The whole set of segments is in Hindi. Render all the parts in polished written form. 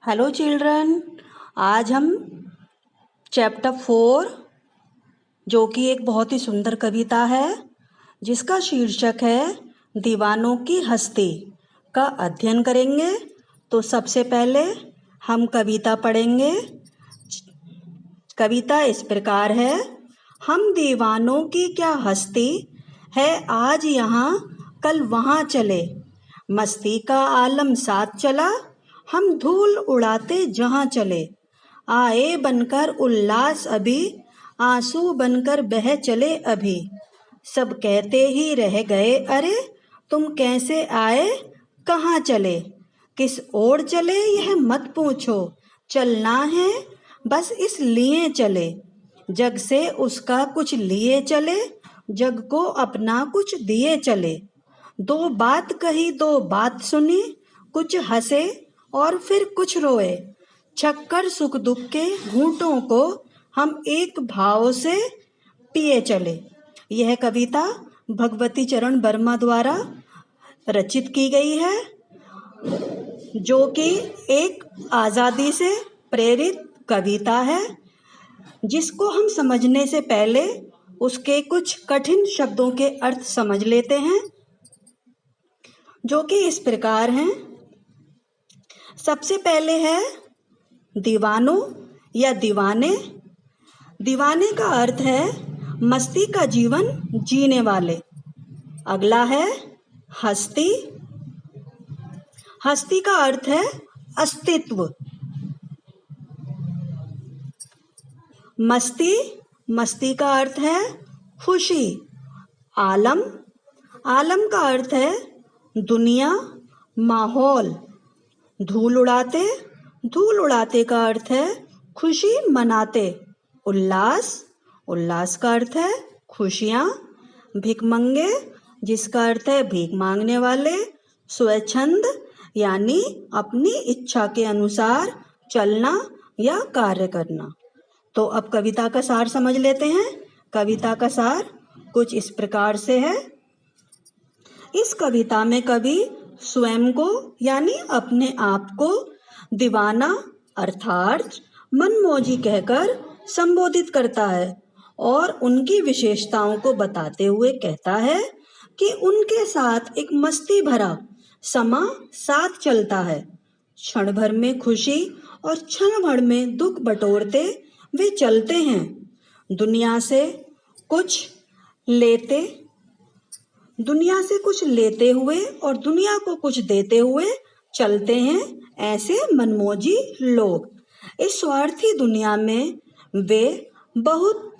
हेलो चिल्ड्रन, आज हम चैप्टर 4 जो कि एक बहुत ही सुंदर कविता है जिसका शीर्षक है दीवानों की हस्ती का अध्ययन करेंगे। तो सबसे पहले हम कविता पढ़ेंगे। कविता इस प्रकार है। हम दीवानों की क्या हस्ती है, आज यहाँ कल वहाँ चले, मस्ती का आलम साथ चला, हम धूल उड़ाते जहाँ चले, आए बनकर उल्लास अभी, आंसू बनकर बह चले अभी, सब कहते ही रह गए अरे, तुम कैसे आए कहाँ चले, किस ओर चले यह मत पूछो, चलना है बस इसलिए चले, जग से उसका कुछ लिए चले, जग को अपना कुछ दिए चले, दो बात कही दो बात सुनी, कुछ हंसे और फिर कुछ रोए, छक्कर सुख दुख के घूंटों को हम एक भाव से पिए चले। यह कविता भगवती चरण वर्मा द्वारा रचित की गई है, जो कि एक आज़ादी से प्रेरित कविता है, जिसको हम समझने से पहले उसके कुछ कठिन शब्दों के अर्थ समझ लेते हैं, जो कि इस प्रकार हैं। सबसे पहले है दीवानों या दीवाने। दीवाने का अर्थ है मस्ती का जीवन जीने वाले। अगला है हस्ती। हस्ती का अर्थ है अस्तित्व। मस्ती, मस्ती का अर्थ है खुशी। आलम, आलम का अर्थ है दुनिया, माहौल। धूल उड़ाते, धूल उड़ाते का अर्थ है खुशी मनाते। उल्लास, उल्लास का अर्थ है खुशियाँ। भिखमंगे, जिसका अर्थ है भीख मांगने वाले। स्वच्छंद यानी अपनी इच्छा के अनुसार चलना या कार्य करना। तो अब कविता का सार समझ लेते हैं। कविता का सार कुछ इस प्रकार से है। इस कविता में कवि स्वयं को यानी अपने आप को दीवाना अर्थात मनमौजी कहकर संबोधित करता है और उनकी विशेषताओं को बताते हुए कहता है कि उनके साथ एक मस्ती भरा समा साथ चलता है। क्षण भर में खुशी और क्षण भर में दुख बटोरते वे चलते हैं। दुनिया से कुछ लेते, दुनिया से कुछ लेते हुए और दुनिया को कुछ देते हुए चलते हैं ऐसे मनमौजी लोग। इस स्वार्थी दुनिया में वे बहुत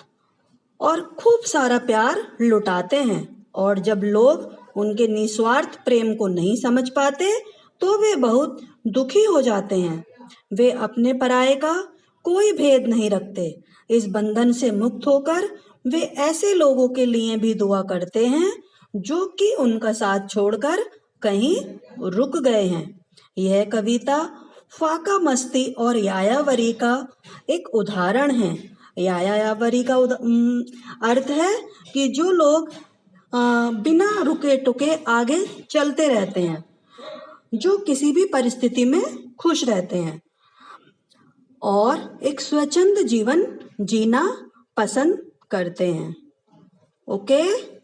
और खूब सारा प्यार लुटाते हैं, और जब लोग उनके निस्वार्थ प्रेम को नहीं समझ पाते तो वे बहुत दुखी हो जाते हैं। वे अपने पराये का कोई भेद नहीं रखते। इस बंधन से मुक्त होकर वे ऐसे लोगों के लिए भी दुआ करते हैं जो कि उनका साथ छोड़कर कहीं रुक गए हैं। यह कविता फाका मस्ती और यायावरी का एक उदाहरण है। यायावरी का अर्थ है कि जो लोग बिना रुके टुके आगे चलते रहते हैं, जो किसी भी परिस्थिति में खुश रहते हैं और एक स्वच्छंद जीवन जीना पसंद करते हैं। ओके।